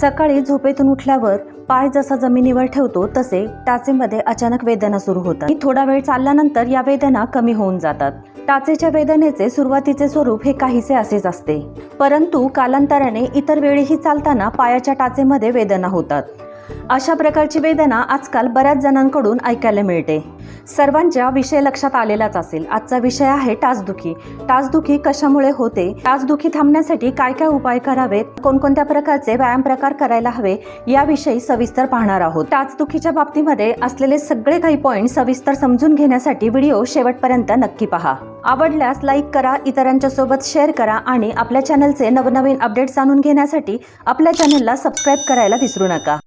सकाळी झोपेतून उठल्यावर पाय जसा जमिनीवर ठेवतो तसे टाचेमध्ये अचानक वेदना सुरू होतात. थोडा वेळ चालल्यानंतर या वेदना कमी होऊन जातात. टाचेच्या वेदनेचे सुरुवातीचे स्वरूप हे काहीसे असेच असते, परंतु कालांतराने इतर वेळीही चालताना पायाच्या टाचेमध्ये वेदना होतात. अशा प्रकारची वेदना आजकाल बऱ्याच जणांकडून ऐकायला मिळते. सर्वांच्या विषय लक्षात आलेलाच असेल. आजचा विषय आहे टाचदुखी. टाचदुखी कशामुळे होते, टाचदुखी थांबण्यासाठी काय काय उपाय करावेत, कोणकोणत्या प्रकारचे व्यायाम प्रकार करायला हवे याविषयी सविस्तर पाहणार आहोत. टाचदुखीच्या बाबतीमध्ये असलेले सगळे काही पॉईंट सविस्तर समजून घेण्यासाठी व्हिडिओ शेवटपर्यंत नक्की पहा. आवडल्यास लाईक करा, इतरांच्या सोबत शेअर करा आणि आपल्या चॅनलचे नवनवीन अपडेट्स जाणून घेण्यासाठी आपल्या चॅनलला सबस्क्राईब करायला विसरू नका.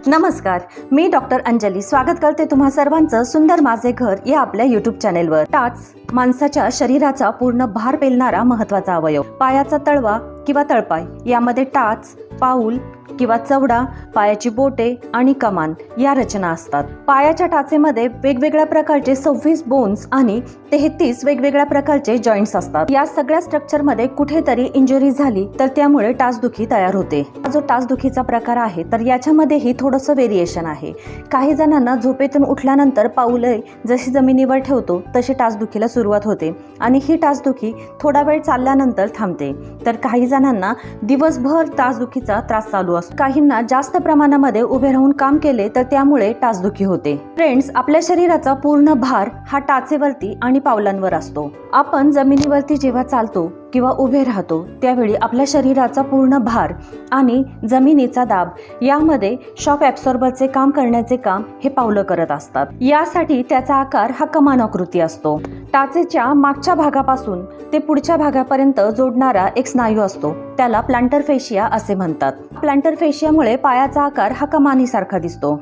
नमस्कार, मी डॉक्टर अंजली स्वागत करते तुम्हा सर्वांचं सुंदर माझे घर या आपल्या यूट्यूब चॅनेलवर. टाच माणसाच्या शरीराचा पूर्ण भार पेलणारा महत्त्वाचा अवयव. पायाचा तळवा किंवा तळपाय यामध्ये टाच, पाऊल किंवा चवडा, पायाची बोटे आणि कमान या रचना असतात. पायाच्या टाचेमध्ये वेगवेगळ्या प्रकारचे 26 बोन्स आणि 33 वेगवेगळ्या प्रकारचे जॉईंट्स असतात. या सगळ्या स्ट्रक्चरमध्ये कुठेतरी इंजुरी झाली तर त्यामुळे टाचदुखी तयार होते. जो टाचदुखीचा प्रकार आहे तर याच्यामध्येही थोडंसं व्हेरिएशन आहे. काही जणांना झोपेतून उठल्यानंतर पाऊले जशी जमिनीवर ठेवतो तशी टाचदुखीला सुरुवात होते आणि ही टाचदुखी थोडा वेळ चालल्यानंतर थांबते. तर काही जणांना दिवसभर टाचदुखीचा त्रास चालू असतो. काहींना जास्त प्रमाणामध्ये उभे राहून काम केले तर त्यामुळे टाचदुखी होते. फ्रेंड्स, आपल्या शरीराचा पूर्ण भार हा टाचेवरती आणि पावलांवर असतो. आपण जमिनीवरती जेव्हा चालतो किंवा उभे राहतो त्यावेळी आपल्या शरीराचा पूर्ण भार आणि जमिनीचा दाब यामध्ये शॉक ॲब्सॉर्बरचे काम करण्याचे काम हे पावलं करत असतात. यासाठी त्याचा आकार हा कमानाकृती असतो. टाचेच्या मागच्या भागापासून ते पुढच्या भागापर्यंत जोडणारा एक स्नायू असतो, त्याला प्लांटर फेशिया असे म्हणतात. प्लांटर फेशियामुळे पायाचा आकार हा कमानीसारखा दिसतो.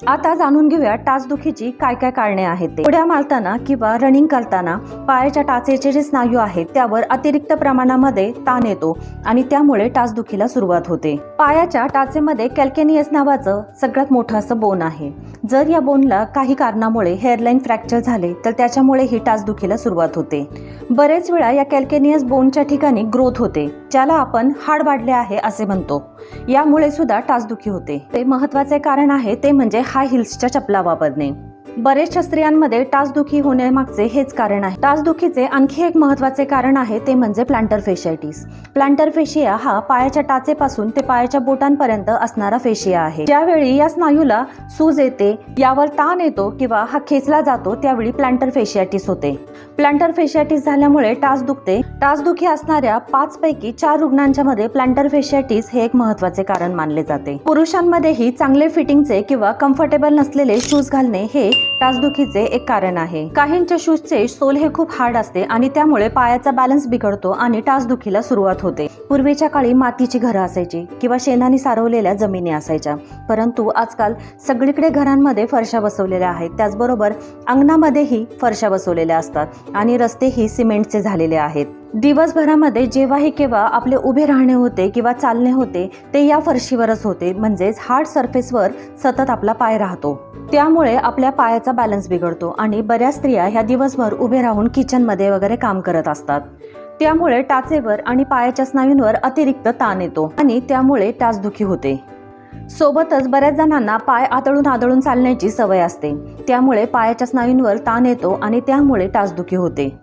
आता जाणून घेऊया टाचदुखीची काय काय कारणे आहेत ते. उड्या मारताना किंवा रनिंग करताना पायाच्या टाचेचे जे स्नायू आहेत त्यावर अतिरिक्त प्रमाणामध्ये ताण येतो आणि त्यामुळे टाचदुखीला सुरुवात होते. पायाच्या टाचेमध्ये कॅल्केनियस नावाचं सगळ्यात मोठं असं बोन आहे. जर या बोनला काही कारणामुळे हेअरलाईन फ्रॅक्चर झाले तर त्याच्यामुळे ही टाचदुखीला सुरुवात होते. बरेच वेळा या कॅल्केनियस बोनच्या ठिकाणी ग्रोथ होते, ज्याला आपण हाड वाढले आहे असे म्हणतो. यामुळे सुद्धा टाचदुखी होते. ते महत्त्वाचे कारण आहे ते म्हणजे हाय हिल्सच्या चपला वापरणे. बरेचशा स्त्रियांमध्ये टाचदुखी होण्यामागचे हेच कारण आहे. टाचदुखीचे आणखी एक महत्त्वाचे कारण आहे ते म्हणजे प्लांटर फेशियाटिस. प्लांटर फेशिया हा पायाच्या टाचेपासून ते पायाच्या बोटांपर्यंत असणारा फेशिया आहे. ज्यावेळी या स्नायूला सूज येते, यावर ताण येतो किंवा हा खेचला जातो त्यावेळी प्लांटर फेशियाटिस होते. प्लांटर फेशियाटिस झाल्यामुळे टाच दुखते. टाचदुखी असणाऱ्या 5 पैकी 4 रुग्णांच्या मध्ये प्लांटर फेशियाटिस हे एक महत्त्वाचे कारण मानले जाते. पुरुषांमध्येही चांगले फिटिंगचे किंवा कम्फर्टेबल नसलेले शूज घालणे हे टाचदुखीचे एक कारण आहे. काहींच्या शूजचे सोल हे खूप हार्ड असते आणि त्यामुळे पायाचा बॅलन्स बिघडतो आणि टाचदुखीला सुरुवात होते. पूर्वीच्या काळी मातीची घरं असायची किंवा शेणाने सारवलेल्या जमिनी असायच्या, परंतु आजकाल सगळीकडे घरांमध्ये फरशा बसवलेल्या आहेत. त्याचबरोबर अंगणामध्येही फरशा बसवलेल्या असतात आणि रस्तेही सिमेंटचे झालेले आहेत. दिवसभरामध्ये जेव्हाही केव्हा आपले उभे राहणे होते किंवा चालणे होते ते या फरशीवरच होते, म्हणजेच हार्ड सरफेसवर सतत आपला पाय राहतो. त्यामुळे आपल्या पायाचा बॅलन्स बिघडतो आणि बऱ्याच स्त्रिया ह्या दिवसभर उभे राहून किचनमध्ये वगैरे काम करत असतात. त्यामुळे टाचेवर आणि पायाच्या स्नायूंवर अतिरिक्त ताण येतो आणि त्यामुळे टाचदुखी होते. सोबतच बऱ्याच जणांना पाय आदळून आदळून चालण्याची सवय असते, त्यामुळे पायाच्या स्नायूंवर ताण येतो आणि त्यामुळे टाचदुखी होते.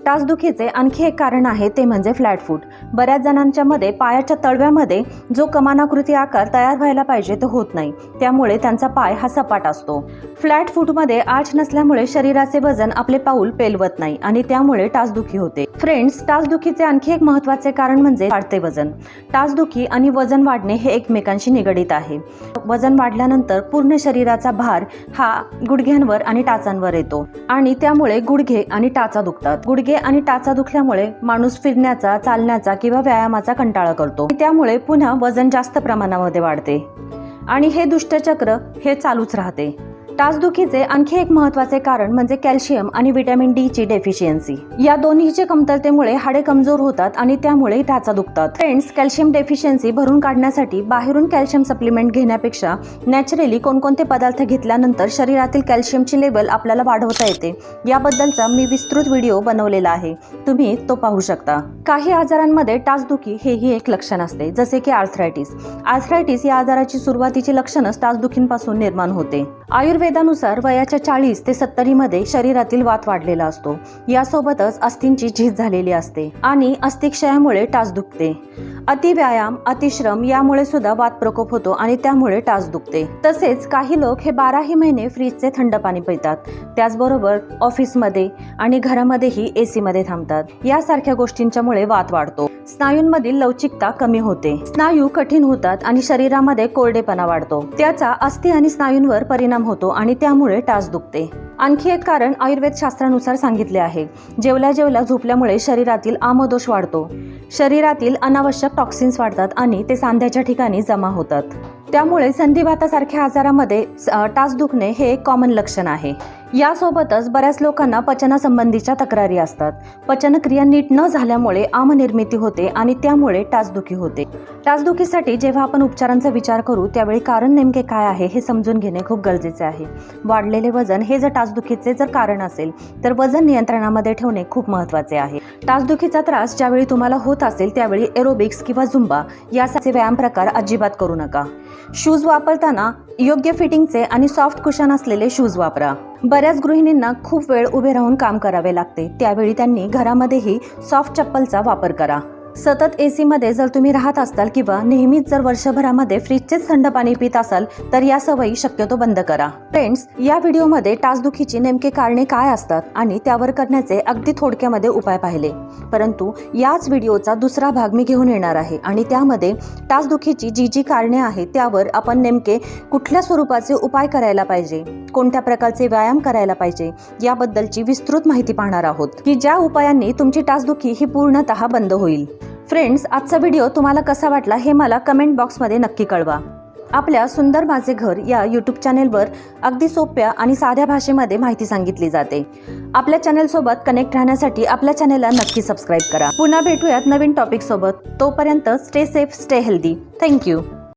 टाचदुखीचे आणखी एक कारण आहे ते म्हणजे फ्लॅट फूट. बऱ्याच जणांच्या मध्ये पायाच्या तळव्यामध्ये जो कमानाकृती आकार तयार व्हायला पाहिजे तो होत नाही, त्यामुळे त्यांचा पाय हा सपाट असतो. फ्लॅट फूटमध्ये आर्च नसल्यामुळे शरीराचे वजन आपले पाऊल पेलवत नाही आणि त्यामुळे टाचदुखी होते. फ्रेंड्स, टाचदुखीचे आणखी एक महत्त्वाचे कारण म्हणजे वाढते वजन. टाचदुखी आणि वजन वाढणे हे एकमेकांशी निगडित आहे. वजन वाढल्यानंतर पूर्ण शरीराचा भार हा गुडघ्यांवर आणि टाचांवर येतो आणि त्यामुळे गुडघे आणि टाचा दुखतात. गुडघे आणि टाचा दुखल्यामुळे माणूस फिरण्याचा, चालण्याचा किंवा व्यायामाचा कंटाळा करतो. त्यामुळे पुन्हा वजन जास्त प्रमाणामध्ये वाढते आणि हे दुष्टचक्र हे चालूच राहते. टाचदुखीचे आणखी एक महत्त्वाचे कारण म्हणजे कॅल्शियम आणि व्हिटॅमिन डी ची डेफिशियन्सी. या दोन्हीच्या कमतरतेमुळे हाडे कमजोर होतात आणि त्यामुळे टाचा दुखतात. फ्रेंड्स, कॅल्शियम डेफिशियन्सी भरून काढण्यासाठी बाहेरून कॅल्शियम सप्लिमेंट घेण्यापेक्षा नॅचरली कोणकोणते पदार्थ घेतल्यानंतर शरीरातील कॅल्शियमची लेवल आपल्याला वाढवता येते याबद्दलचा मी विस्तृत व्हिडिओ बनवलेला आहे, तुम्ही तो पाहू शकता. काही आजारांमध्ये टाचदुखी हेही एक लक्षण असते, जसे की आर्थरायटिस या आजाराची सुरुवातीची लक्षणच टाचदुखींपासून निर्माण होते. आयुर्वेदानुसार वयाच्या 40 ते 70 मध्ये शरीरातील वात वाढलेला असतो. यासोबतच अस्थींची झीज झालेली असते आणि अस्थिक्षयामुळे टाच दुखते. अतिव्यायाम, अतिश्रम यामुळे सुद्धा वात प्रकोप होतो आणि त्यामुळे टाच दुखते. तसेच काही लोक हे 12ही महिने फ्रीजचे थंड पाणी पितात. त्याचबरोबर ऑफिसमध्ये आणि घरामध्येही एसी मध्ये थांबतात. यासारख्या गोष्टींच्यामुळे वात वाढतो. स्नायूंमधील लवचिकता कमी होते, स्नायू कठीण होतात आणि शरीरामध्ये कोरडेपणा वाढतो. त्याचा अस्थी आणि स्नायूंवर परिणाम होतो आणि त्यामुळे टाच दुखते. आणखी एक कारण आयुर्वेद शास्त्रानुसार सांगितले आहे. जेवल्या झोपल्यामुळे शरीरातील आमदोष वाढतो. शरीरातील अनावश्यक टॉक्सिन्स वाढतात आणि ते सांध्याच्या ठिकाणी जमा होतात. त्यामुळे संधिवातासारख्या आजारामध्ये टाच दुखणे हे एक कॉमन लक्षण आहे. यासोबतच बऱ्याच लोकांना पचनासंबंधीच्या तक्रारी असतात. पचनक्रिया नीट न झाल्यामुळे आमनिर्मिती होते आणि त्यामुळे टाचदुखी होते. टाचदुखीसाठी जेव्हा आपण उपचारांचा विचार करू त्यावेळी कारण नेमके काय आहे हे समजून घेणे खूप गरजेचे आहे. वाढलेले वजन हे जर टाचदुखीचे जर कारण असेल तर वजन नियंत्रणामध्ये ठेवणे खूप महत्त्वाचे आहे. टाचदुखीचा त्रास ज्यावेळी तुम्हाला होत असेल त्यावेळी एरोबिक्स किंवा झुंबा यासारखे व्यायाम प्रकार अजिबात करू नका. शूज वापरताना योग्य फिटिंगचे आणि सॉफ्ट कुशन असलेले शूज वापरा. बऱ्याच गृहिणींना खूप वेळ उभे राहून काम करावे लागते, त्यावेळी त्यांनी घरामध्येही सॉफ्ट चप्पलचा वापर करा. सतत एसी मध्ये जर तुम्ही राहत असाल किंवा नेहमीच जर वर्षभरामध्ये फ्रीजचेच थंड पाणी पित असाल तर या सवयी शक्यतो बंद करा. फ्रेंड्स, या व्हिडिओमध्ये टाचदुखीची नेमके कारणे काय असतात आणि त्यावर करण्याचे अगदी थोडक्यामध्ये उपाय पाहिले. परंतु याच व्हिडिओचा दुसरा भाग मी घेऊन येणार आहे आणि त्यामध्ये टाचदुखीची जी कारणे आहेत त्यावर आपण नेमके कुठल्या स्वरूपाचे उपाय करायला पाहिजे, कोणत्या प्रकारचे व्यायाम करायला पाहिजे याबद्दलची विस्तृत माहिती पाहणार आहोत की ज्या उपायांनी तुमची टाचदुखी ही पूर्णतः बंद होईल. फ्रेंड्स, आजचा व्हिडिओ तुम्हाला कसा वाटला हे मला कमेंट बॉक्समध्ये नक्की कळवा. आपल्या सुंदर माझे घर या यूट्यूब चॅनेलवर अगदी सोप्या आणि साध्या भाषेमध्ये माहिती सांगितली जाते. आपल्या चॅनेलसोबत कनेक्ट राहण्यासाठी आपल्या चॅनेलला नक्की सबस्क्राईब करा. पुन्हा भेटूयात नवीन टॉपिक सोबत. तोपर्यंत stay safe, stay healthy. Thank you.